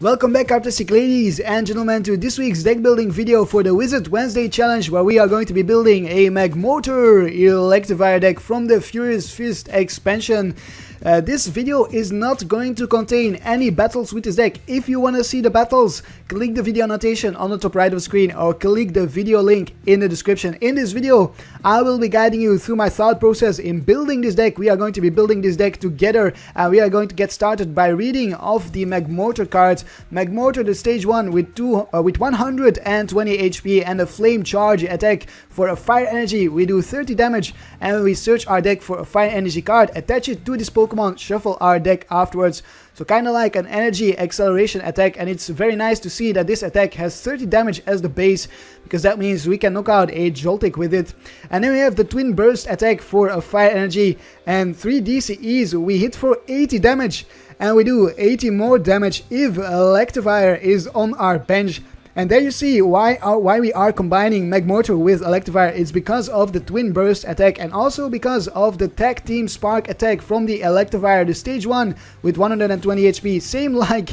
Welcome back, artistic ladies and gentlemen, to this week's deck building video for the Wizard Wednesday challenge, where we are going to be building a Magmortar Electivire deck from the Furious Fist expansion. This video is not going to contain any battles with this deck. If you want to see the battles, click the video annotation on the top right of the screen or click the video link in the description. In this video, I will be guiding you through my thought process in building this deck. We are going to be building this deck together, and we are going to get started by reading off the Magmortar cards. Magmortar, the stage 1 with 120 HP and a flame charge attack. For a fire energy, we do 30 damage, and when we search our deck for a fire energy card, attach it to this Pokemon, shuffle our deck afterwards. So kind of like an energy acceleration attack, and it's very nice to see that this attack has 30 damage as the base, because that means we can knock out a Joltik with it. And then we have the Twin Burst attack for a fire energy and 3 DCEs. We hit for 80 damage, and we do 80 more damage if Electivire is on our bench. And there you see why we are combining Magmortar with Electivire. It's because of the Twin Burst attack, and also because of the Tag Team Spark attack from the Electivire, the stage 1 with 120 HP, same like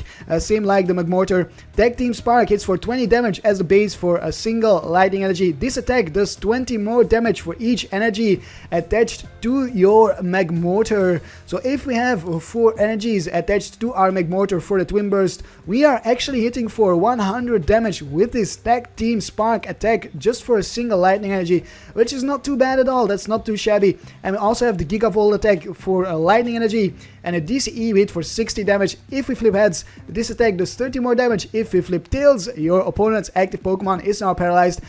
the Magmortar. Tag Team Spark hits for 20 damage as the base for a single lightning energy. This attack does 20 more damage for each energy attached to your Magmortar. So if we have 4 energies attached to our Magmortar for the Twin Burst, we are actually hitting for 100 damage with this Tag Team Spark attack just for a single lightning energy, which is not too bad at all. That's not too shabby. And we also have the Gigavolt attack for a lightning energy and a DCE hit for 60 damage. If we flip heads, this attack does 30 more damage. If we flip tails, your opponent's active Pokemon is now paralyzed.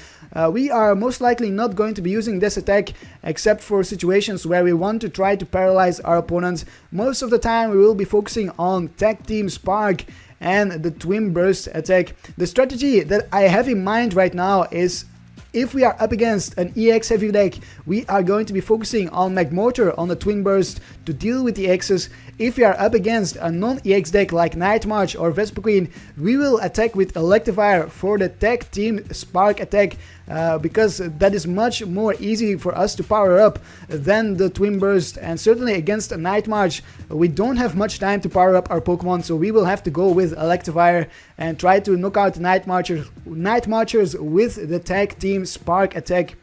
We are most likely not going to be using this attack except for situations where we want to try to paralyze our opponents. Most of the time we will be focusing on Tag Team Spark and the Twin Burst attack. The strategy that I have in mind right now is, if we are up against an EX heavy deck, we are going to be focusing on Magmortar on the Twin Burst to deal with the X's. If we are up against a non-EX deck like Night March or Vespiquen, we will attack with Electivire for the Tag Team Spark attack, because that is much more easy for us to power up than the Twin Burst. And certainly against a Night March, we don't have much time to power up our Pokemon, so we will have to go with Electivire and try to knock out Night Marchers with the Tag Team Spark attack.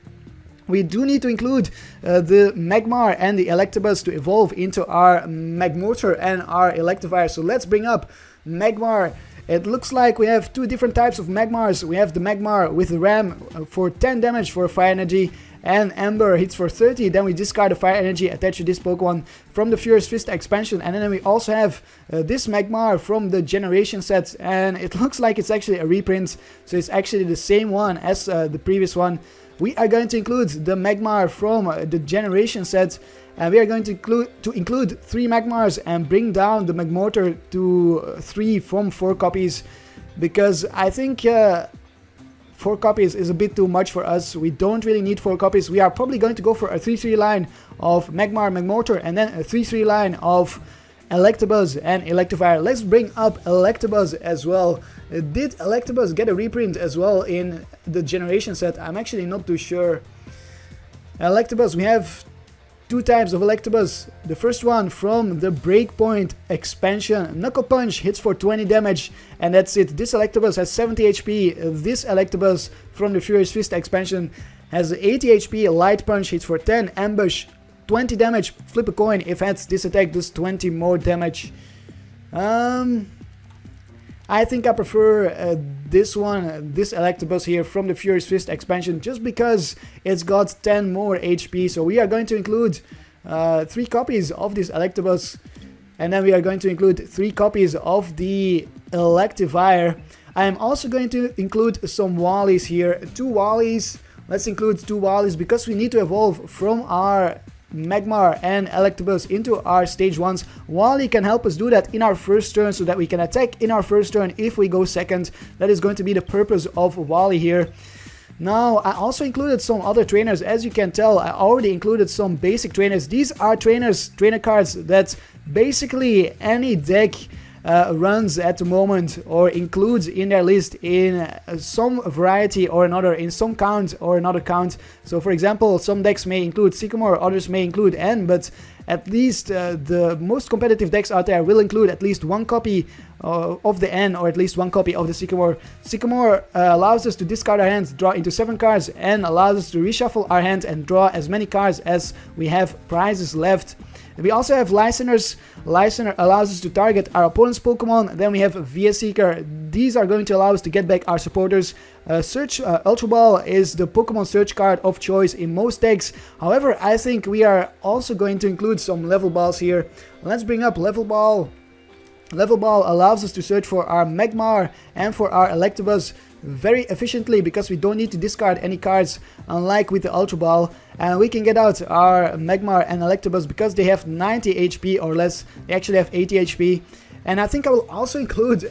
We do need to include the Magmar and the Electabuzz to evolve into our Magmortar and our Electivire. So let's bring up Magmar. It looks like we have 2 different types of Magmars. We have the Magmar with the Ram for 10 damage for fire energy, and Ember hits for 30. Then we discard the fire energy attached to this Pokemon from the Furious Fist expansion. And then we also have this Magmar from the Generation set, and it looks like it's actually a reprint, so it's actually the same one as the previous one. We are going to include the Magmar from the Generation set, and we are going to include 3 Magmars and bring down the Magmortar to 3 from 4 copies, because I think 4 copies is a bit too much for us. We don't really need 4 copies. We are probably going to go for a 3-3 line of Magmar, Magmortar, and then a 3-3 line of Electabuzz and Electivire. Let's bring up Electabuzz as well. Did Electabuzz get a reprint as well in the Generation set? I'm actually not too sure. Electabuzz, we have 2 types of Electabuzz. The first one from the Breakpoint expansion. Knuckle Punch hits for 20 damage, and that's it. This Electabuzz has 70 HP. This Electabuzz from the Furious Fist expansion has 80 HP. Light Punch hits for 10. Ambush 20 damage. Flip a coin if heads. This attack does 20 more damage. I think I prefer this one, this Electabuzz here from the Furious Fist expansion, just because it's got 10 more HP. So we are going to include 3 copies of this Electabuzz, and then we are going to include 3 copies of the Electivire. I am also going to include some Wallies here, 2 Wallies. Let's include 2 Wallies because we need to evolve from our Magmar and Electabuzz into our stage 1s. Wally can help us do that in our first turn, so that we can attack in our first turn if we go second. That is going to be the purpose of Wally here. Now, I also included some other trainers. As you can tell, I already included some basic trainers. These are trainer cards that basically any deck runs at the moment, or includes in their list in some variety or another, in some count or another count. So for example, some decks may include Sycamore, others may include N, but at least the most competitive decks out there will include at least one copy of the N, or at least one copy of the Sycamore. Sycamore allows us to discard our hands, draw into 7 cards, and allows us to reshuffle our hand and draw as many cards as we have prizes left. We also have Lysandre. Lysandre allows us to target our opponent's Pokemon. Then we have VS Seeker. These are going to allow us to get back our supporters. Ultra Ball is the Pokemon search card of choice in most decks. However, I think we are also going to include some Level Balls here. Let's bring up Level Ball. Level Ball allows us to search for our Magmar and for our Electabuzz very efficiently, because we don't need to discard any cards, unlike with the Ultra Ball, and we can get out our Magmar and Electabuzz because they have 90 HP or less. They actually have 80 HP. And I think I will also include,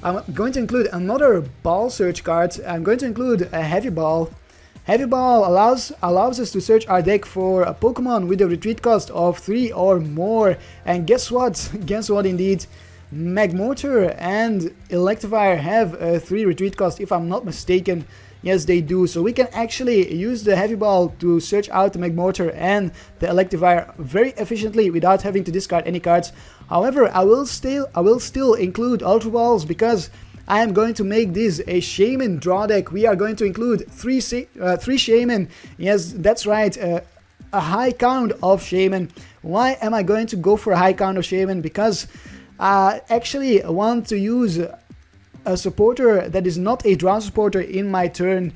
I'm going to include another ball search card. I'm going to include a Heavy Ball. Heavy Ball allows us to search our deck for a Pokemon with a retreat cost of 3 or more. And guess what? Guess what indeed? Magmortar and Electivire have a 3 retreat cost, if I'm not mistaken. Yes, they do. So we can actually use the Heavy Ball to search out the Magmortar and the Electivire very efficiently without having to discard any cards. However, I will still include Ultra Balls, because I am going to make this a Shaymin draw deck. We are going to include 3 Shaymin. Yes, that's right. A high count of Shaymin. Why am I going to go for a high count of Shaymin? Because I actually want to use a supporter that is not a draw supporter in my turn.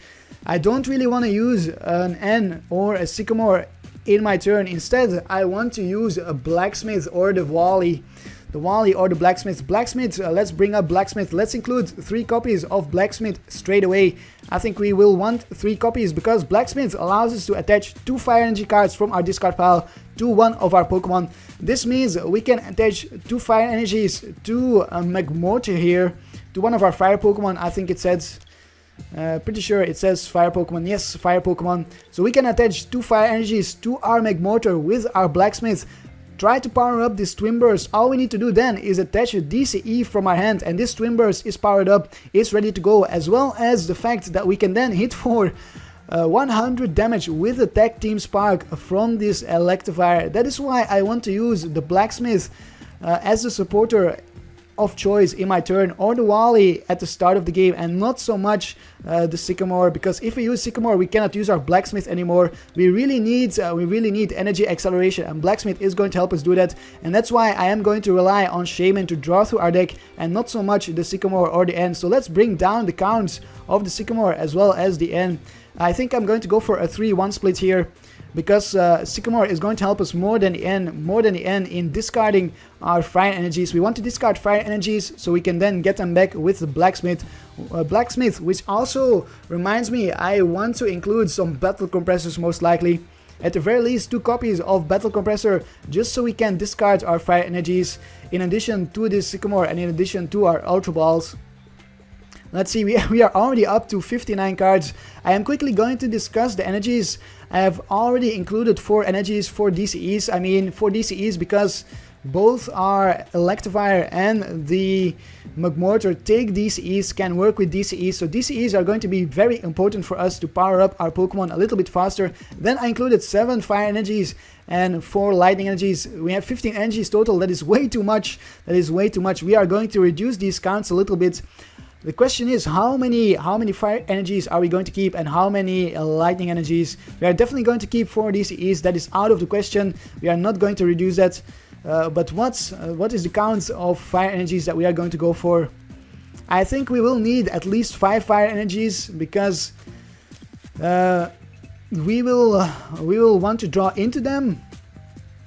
I don't really want to use an N or a Sycamore in my turn. Instead, I want to use a Blacksmith or the Wally. The Wally or the Blacksmith. Blacksmith, let's bring up Blacksmith. Let's include 3 copies of Blacksmith straight away. I think we will want 3 copies, because Blacksmith allows us to attach 2 Fire Energy cards from our discard pile to one of our Pokemon. This means we can attach 2 Fire Energies to a Magmortar here, to one of our Fire Pokemon. I think it says, pretty sure it says Fire Pokemon. Yes, Fire Pokemon. So we can attach 2 Fire Energies to our Magmortar with our Blacksmith. Try to power up this Twin Burst. All we need to do then is attach a DCE from our hand, and this Twin Burst is powered up, it's ready to go, as well as the fact that we can then hit for 100 damage with the Tag Team Spark from this Electivire. That is why I want to use the Blacksmith as the supporter of choice in my turn, or the Wally at the start of the game, and not so much the Sycamore, because if we use Sycamore we cannot use our Blacksmith anymore. We really need energy acceleration, and Blacksmith is going to help us do that, and that's why I am going to rely on Shaymin to draw through our deck, and not so much the Sycamore or the N. So let's bring down the counts of the Sycamore as well as the N. I think I'm going to go for a 3-1 split here, because Sycamore is going to help us more than the N in discarding our Fire Energies. We want to discard Fire Energies so we can then get them back with the Blacksmith. Which also reminds me, I want to include some Battle Compressors most likely. At the very least 2 copies of Battle Compressor, just so we can discard our Fire Energies in addition to this Sycamore and in addition to our Ultra Balls. Let's see, we are already up to 59 cards. I am quickly going to discuss the energies. I have already included 4 energies for DCEs. I mean, 4 DCEs because both our Electivire and the Magmortar take DCEs, can work with DCEs. So DCEs are going to be very important for us to power up our Pokemon a little bit faster. Then I included 7 Fire Energies and 4 Lightning Energies. We have 15 energies total. That is way too much. That is way too much. We are going to reduce these counts a little bit. The question is, how many Fire Energies are we going to keep, and how many Lightning Energies? We are definitely going to keep 4 DCEs. That is out of the question. We are not going to reduce that. But what is the count of Fire Energies that we are going to go for? I think we will need at least 5 Fire Energies, because we will want to draw into them,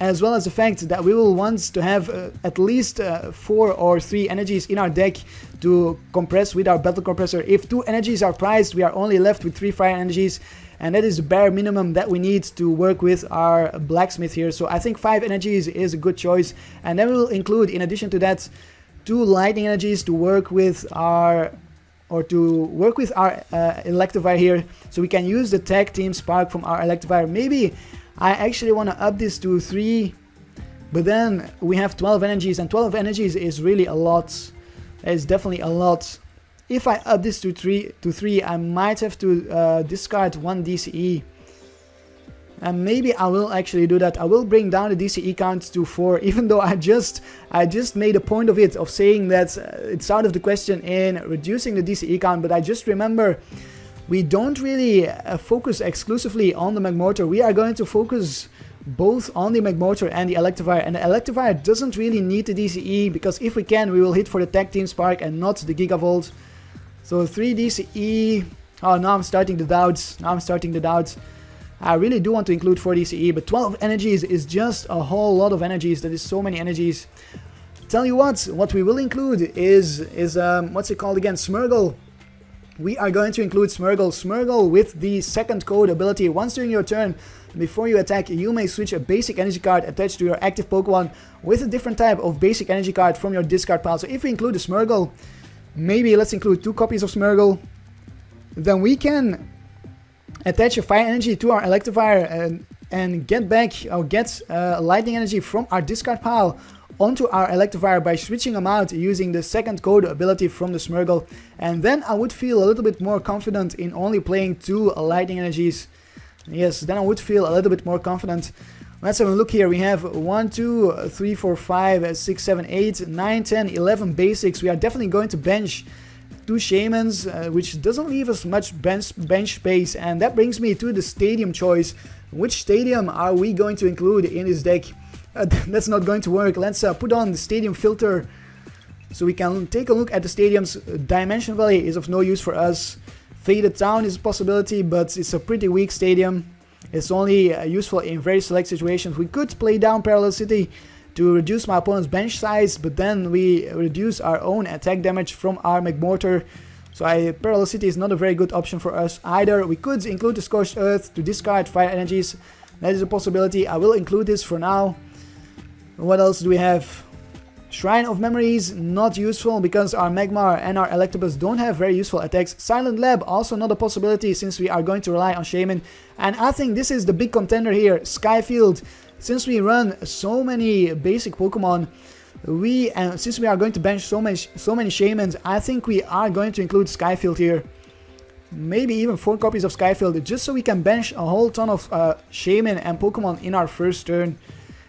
as well as the fact that we will want to have at least 4 or 3 energies in our deck to compress with our Battle Compressor. If 2 energies are prized, we are only left with 3 Fire Energies, and that is the bare minimum that we need to work with our Blacksmith here. So I think 5 energies is a good choice, and then we will include, in addition to that, 2 Lightning Energies to work with our Electivire here, so we can use the Tag Team Spark from our Electivire. Maybe I actually want to up this to 3 But then we have 12 energies, and 12 energies is really a lot. It's definitely a lot. If I up this to 3, I might have to discard 1 DCE. And maybe I will actually do that. I will bring down the DCE count to 4, even though I just made a point of it, of saying that it's out of the question in reducing the DCE count. But I just remember, we don't really focus exclusively on the Magmortar. We are going to focus both on the Magmortar and the Electivire. And the Electivire doesn't really need the DCE, because if we can, we will hit for the Tag Team Spark and not the Gigavolt. So 3 DCE. Oh, now I'm starting the doubts. I really do want to include 4 DCE, but 12 energies is just a whole lot of energies. That is so many energies. Tell you what we will include is what's it called again? Smeargle. We are going to include Smeargle. Smeargle with the second code ability. Once during your turn, before you attack, you may switch a basic energy card attached to your active Pokemon with a different type of basic energy card from your discard pile. So if we include the Smeargle, maybe let's include 2 copies of Smeargle. Then we can attach a fire energy to our Electivire and get back or get lightning energy from our discard pile onto our Electivire by switching them out using the second code ability from the Smeargle. And then I would feel a little bit more confident in only playing 2 lightning energies. Yes, then I would feel a little bit more confident. Let's have a look here. We have 1, 2, 3, 4, 5, 6, 7, 8, 9, 10, 11 basics. We are definitely going to bench 2 Shaymins, which doesn't leave us much bench space. And that brings me to the stadium choice. Which stadium are we going to include in this deck? That's not going to work. Let's put on the stadium filter so we can take a look at the stadiums. Dimension Valley is of no use for us. Faded Town is a possibility, but it's a pretty weak stadium. It's only useful in very select situations. We could play down Parallel City to reduce my opponent's bench size, but then we reduce our own attack damage from our Magmortar. So Parallel City is not a very good option for us either. We could include the Scorched Earth to discard fire energies. That is a possibility. I will include this for now. What else do we have? Shrine of Memories, not useful because our Magmar and our Electabuzz don't have very useful attacks. Silent Lab, also not a possibility since we are going to rely on Shaymin. And I think this is the big contender here, Sky Field. Since we run so many basic Pokemon, since we are going to bench so many Shaymins, I think we are going to include Sky Field here. Maybe even 4 copies of Sky Field, just so we can bench a whole ton of Shaymin and Pokemon in our first turn.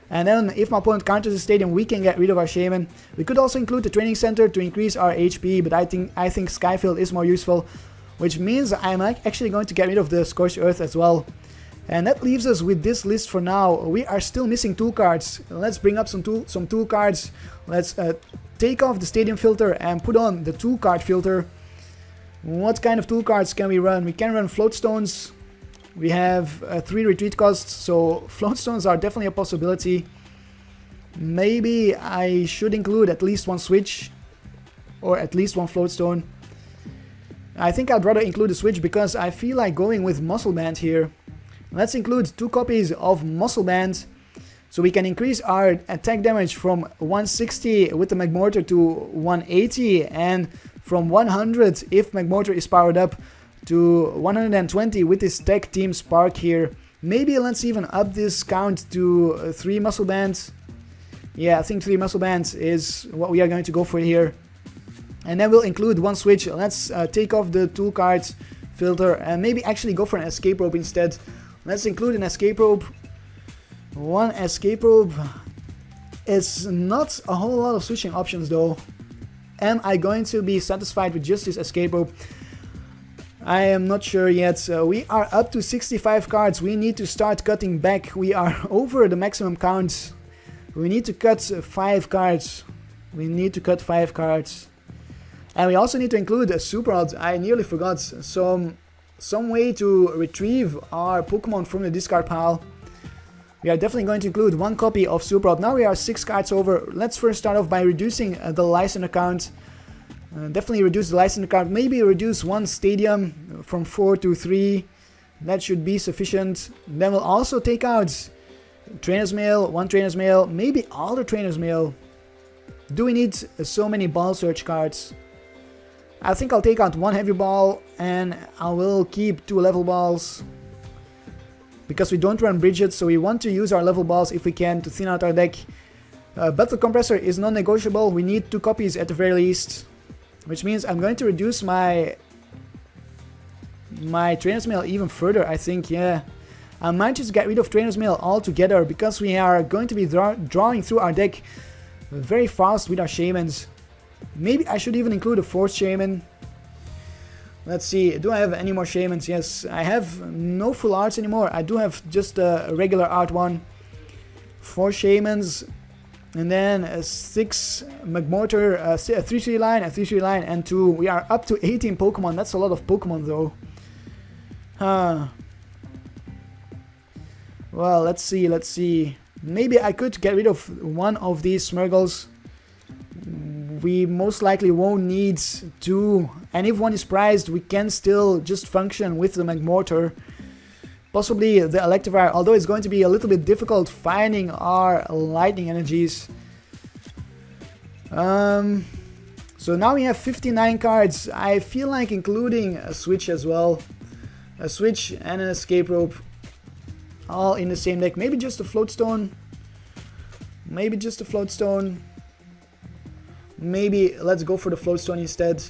And then if my opponent counters the stadium, we can get rid of our Shaymin. We could also include the training center to increase our HP, but I think Sky Field is more useful, which means I'm actually going to get rid of the Scorched Earth as well. And that leaves us with this list for now. We are still missing tool cards. Let's bring up some tool cards. Let's take off the stadium filter and put on the tool card filter. What kind of tool cards can we run? We can run Float Stones. We have 3 retreat costs, so Float Stones are definitely a possibility. Maybe I should include at least 1 switch or at least 1 Float Stone. I think I'd rather include a switch because I feel like going with Muscle Band here. Let's include 2 copies of Muscle Band so we can increase our attack damage from 160 with the Magmortar to 180 and from 100 if Magmortar is powered up to 120 with this Tag Team Spark here. Maybe let's even up this count to 3 Muscle Bands. Yeah, I think 3 Muscle Bands is what we are going to go for here. And then we'll include 1 switch. Let's take off the tool cards filter and maybe actually go for an Escape Rope instead. Let's include an Escape Rope. 1 Escape Rope. It's not a whole lot of switching options though. Am I going to be satisfied with just this Escape Rope? I am not sure yet. We are up to 65 cards. We need to start cutting back. We are over the maximum count. We need to cut 5 cards. We need to cut 5 cards. And we also need to include a Super Rod. I nearly forgot. Some way to retrieve our Pokemon from the discard pile. We are definitely going to include 1 copy of Super Rod. Now we are 6 cards over. Let's first start off by reducing the Lysandre count. Definitely reduce the Lysandre count. Maybe reduce 1 stadium from 4 to 3. That should be sufficient. Then we'll also take out Trainer's Mail, 1 Trainer's Mail, maybe all the Trainer's Mail. Do we need so many Ball Search cards? I think I'll take out 1 Heavy Ball and I will keep 2 Level Balls. Because we don't run Bridget, so we want to use our Level Balls if we can to thin out our deck. Battle Compressor is non-negotiable. We need 2 copies at the very least, which means I'm going to reduce my Trainer's Mail even further, I think. Yeah, I might just get rid of Trainer's Mail altogether, because we are going to be drawing through our deck very fast with our Shaymins. Maybe I should even include a 4th Shaymin. Let's see, do I have any more Shaymins? Yes, I have no full arts anymore. I do have just a regular art one. 4 Shaymins, and then a 6 Magmortar, a 3-3 line, a 3-3 line, and 2. We are up to 18 Pokemon. That's a lot of Pokemon though. Well, let's see. Maybe I could get rid of one of these Smeargles. We most likely won't need 2, and if one is prized, we can still just function with the Magmortar. Possibly the Electivire, although it's going to be a little bit difficult finding our lightning energies. So now we have 59 cards. I feel like including a switch as well. A switch and an escape rope, all in the same deck. Maybe just a float stone. Maybe let's go for the float stone instead.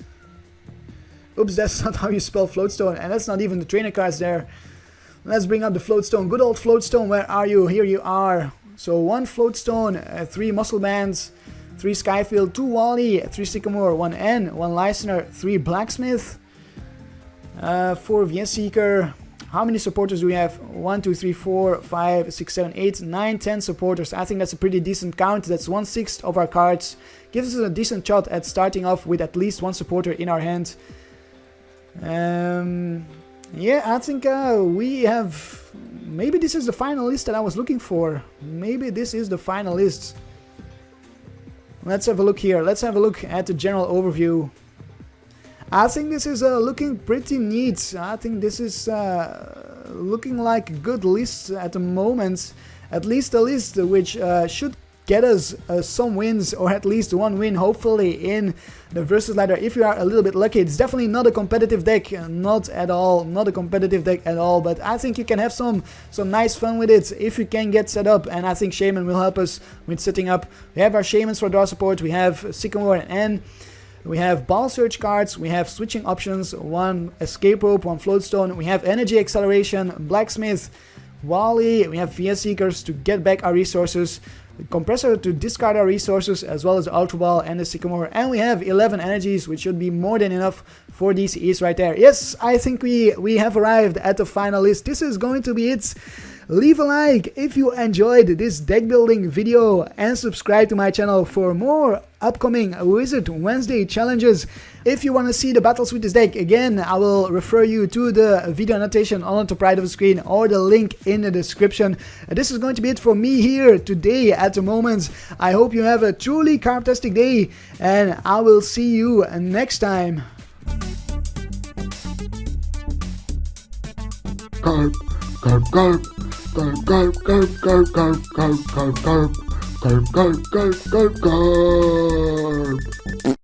Oops, that's not how you spell float stone, and that's not even the trainer cards there. Let's bring up the float stone. Good old float stone, where are you? Here you are. So 1 float stone, 3 muscle bands, 3 Sky Field, 2 Wally, 3 Sycamore, 1 N, 1 Lysandre, 3 Blacksmith, 4 VS Seeker. How many supporters do we have? 1, 2, 3, 4, 5, 6, 7, 8, 9, 10 supporters. I think that's a pretty decent count. That's 1/6 of our cards. Gives us a decent shot at starting off with at least 1 supporter in our hand. Yeah, I think we have... Maybe this is the final list that I was looking for. Maybe this is the final list. Let's have a look here. Let's have a look at the general overview. I think this is looking pretty neat. I think this is looking like a good list at the moment. At least a list which should get us some wins, or at least 1 win, hopefully, in the versus ladder. If you are a little bit lucky, it's definitely not a competitive deck, not at all, not a competitive deck at all. But I think you can have some nice fun with it if you can get set up, and I think Shaymin will help us with setting up. We have our Shaymins for draw support. We have Sycamore and N. We have ball search cards, we have switching options, 1 escape rope, 1 float stone, we have energy acceleration, blacksmith, Wally, we have VS Seekers to get back our resources, Compressor to discard our resources, as well as the Ultra Ball and the Sycamore, and we have 11 energies, which should be more than enough for DCEs right there. Yes, I think we have arrived at the final list. This is going to be it. Leave a like if you enjoyed this deck building video, and subscribe to my channel for more upcoming Wizard Wednesday challenges. If you want to see the battles with this deck, again, I will refer you to the video annotation on the top right of the screen, or the link in the description. This is going to be it for me here today at the moment. I hope you have a truly Karp-tastic day, and I will see you next time. Karp, Karp, Karp. Karp, Karp, Karp, Karp, Karp, Karp, Karp, Karp, Karp, Karp, Karp, Karp, Karp.